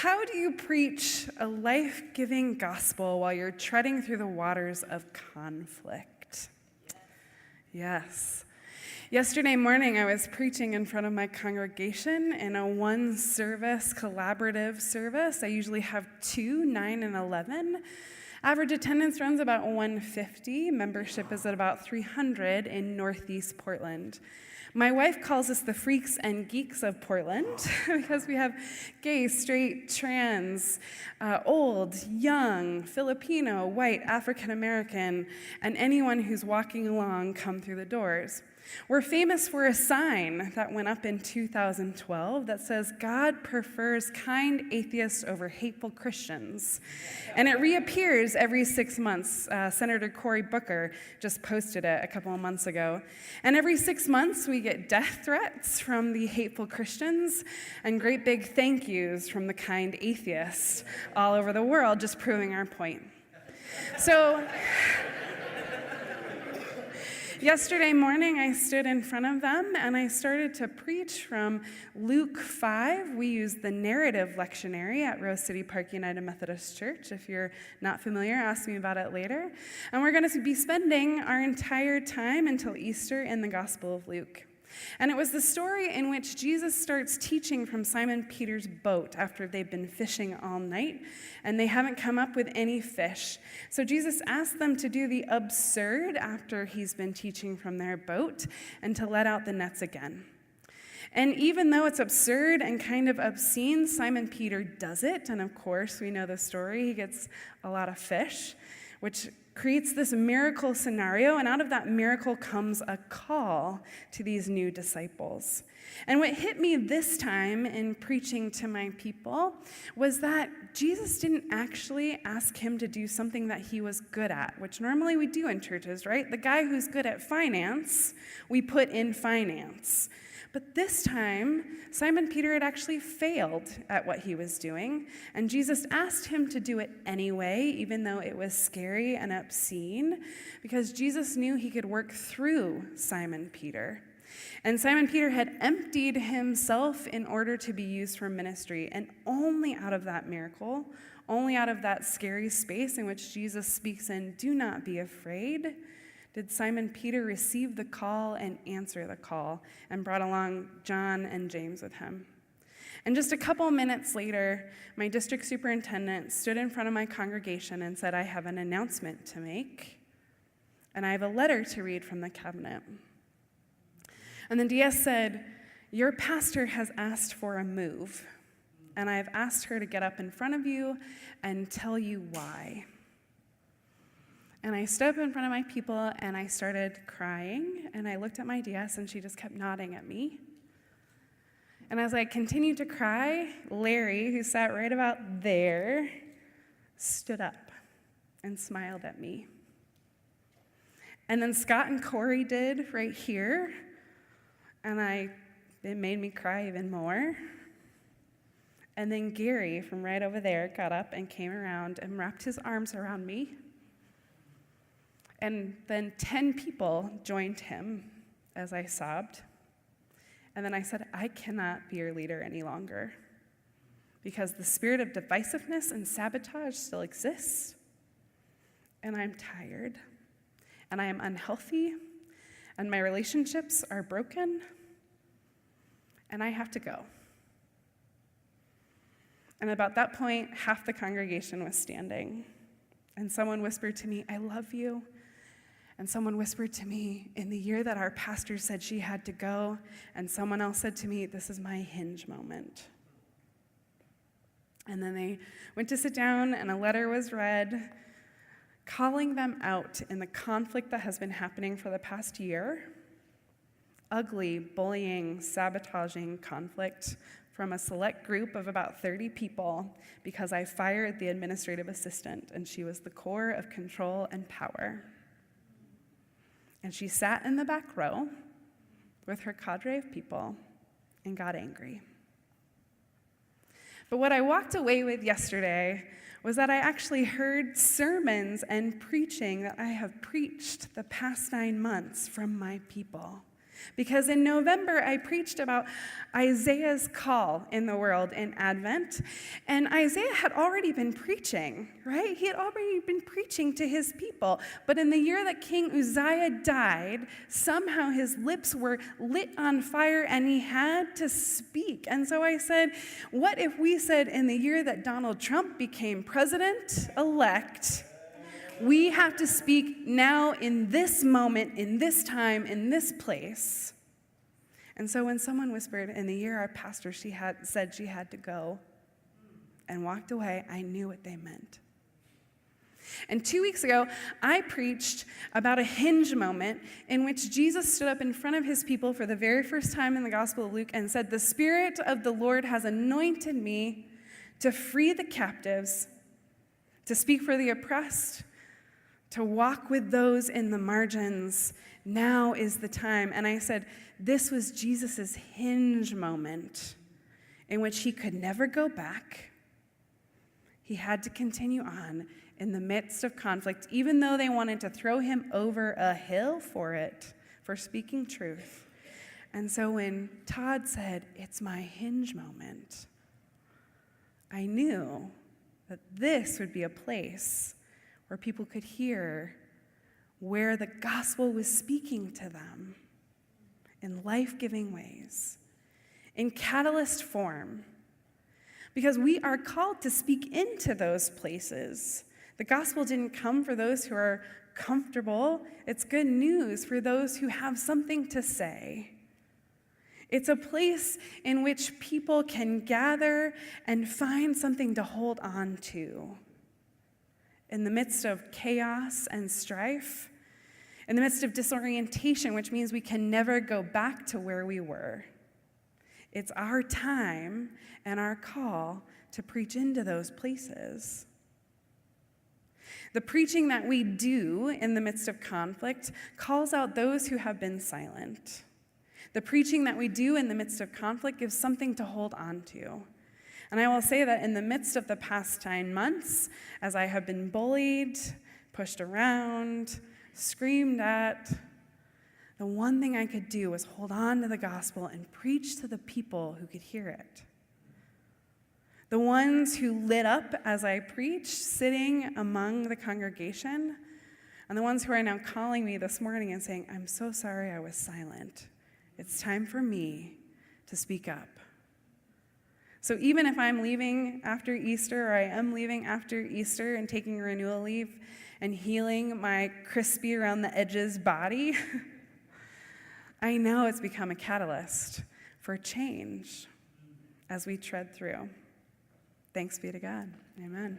How do you preach a life-giving gospel while you're treading through the waters of conflict? Yes. Yesterday morning, I was preaching in front of my congregation in a one-service, collaborative service. I usually have 2, 9 and 11. Average attendance runs about 150. Membership is at about 300 in Northeast Portland. My wife calls us the freaks and geeks of Portland because we have gay, straight, trans, old, young, Filipino, white, African American, and anyone who's walking along come through the doors. We're famous for a sign that went up in 2012 that says, "God prefers kind atheists over hateful Christians." And it reappears every 6 months. Senator Cory Booker just posted it a couple of months ago. And every 6 months, we get death threats from the hateful Christians and great big thank yous from the kind atheists all over the world, just proving our point. So yesterday morning, I stood in front of them and I started to preach from Luke 5. We use the narrative lectionary at Rose City Park United Methodist Church. If you're not familiar, ask me about it later. And we're going to be spending our entire time until Easter in the Gospel of Luke. And it was the story in which Jesus starts teaching from Simon Peter's boat after they've been fishing all night, and they haven't come up with any fish. So Jesus asked them to do the absurd after he's been teaching from their boat and to let out the nets again. And even though it's absurd and kind of obscene, Simon Peter does it, and of course, we know the story. He gets a lot of fish, which creates this miracle scenario, and out of that miracle comes a call to these new disciples. And what hit me this time in preaching to my people was that Jesus didn't actually ask him to do something that he was good at, which normally we do in churches, right? The guy who's good at finance, we put in finance. But this time, Simon Peter had actually failed at what he was doing, and Jesus asked him to do it anyway, even though it was scary and obscene, because Jesus knew he could work through Simon Peter. And Simon Peter had emptied himself in order to be used for ministry, and only out of that miracle, only out of that scary space in which Jesus speaks in, "Do not be afraid," did Simon Peter receive the call and answer the call, and brought along John and James with him. And just a couple minutes later, my district superintendent stood in front of my congregation and said, "I have an announcement to make, and I have a letter to read from the cabinet." And the DS said, "Your pastor has asked for a move, and I've asked her to get up in front of you and tell you why." And I stood up in front of my people, and I started crying, and I looked at my DS, and she just kept nodding at me. And as I continued to cry, Larry, who sat right about there, stood up and smiled at me. And then Scott and Corey did right here, and it made me cry even more. And then Gary from right over there got up and came around and wrapped his arms around me. And then 10 people joined him as I sobbed. And then I said, "I cannot be your leader any longer because the spirit of divisiveness and sabotage still exists. And I'm tired. And I am unhealthy. And my relationships are broken. And I have to go." And about that point, half the congregation was standing. And someone whispered to me, "I love you." And someone whispered to me, "In the year that our pastor said she had to go," and someone else said to me, "This is my hinge moment." And then they went to sit down, and a letter was read, calling them out in the conflict that has been happening for the past year. Ugly, bullying, sabotaging conflict from a select group of about 30 people because I fired the administrative assistant, and she was the core of control and power. And she sat in the back row with her cadre of people and got angry. But what I walked away with yesterday was that I actually heard sermons and preaching that I have preached the past 9 months from my people. Because in November, I preached about Isaiah's call in the world in Advent. And Isaiah had already been preaching, right? He had already been preaching to his people. But in the year that King Uzziah died, somehow his lips were lit on fire and he had to speak. And so I said, what if we said in the year that Donald Trump became president-elect, we have to speak now in this moment, in this time, in this place. And so when someone whispered, in the year our pastor said she had to go and walked away, I knew what they meant. And 2 weeks ago, I preached about a hinge moment in which Jesus stood up in front of his people for the very first time in the Gospel of Luke and said, the Spirit of the Lord has anointed me to free the captives, to speak for the oppressed, to walk with those in the margins. Now is the time. And I said, this was Jesus' hinge moment in which he could never go back. He had to continue on in the midst of conflict, even though they wanted to throw him over a hill for it, for speaking truth. And so when Todd said, it's my hinge moment, I knew that this would be a place where people could hear where the gospel was speaking to them in life-giving ways, in catalyst form, because we are called to speak into those places. The gospel didn't come for those who are comfortable. It's good news for those who have something to say. It's a place in which people can gather and find something to hold on to. In the midst of chaos and strife, in the midst of disorientation, which means we can never go back to where we were. It's our time and our call to preach into those places. The preaching that we do in the midst of conflict calls out those who have been silent. The preaching that we do in the midst of conflict gives something to hold on to. And I will say that in the midst of the past 9 months, as I have been bullied, pushed around, screamed at, the one thing I could do was hold on to the gospel and preach to the people who could hear it. The ones who lit up as I preached, sitting among the congregation, and the ones who are now calling me this morning and saying, I'm so sorry I was silent. It's time for me to speak up. So even if I'm leaving after Easter, or I am leaving after Easter and taking renewal leave and healing my crispy around the edges body, I know it's become a catalyst for change as we tread through. Thanks be to God. Amen.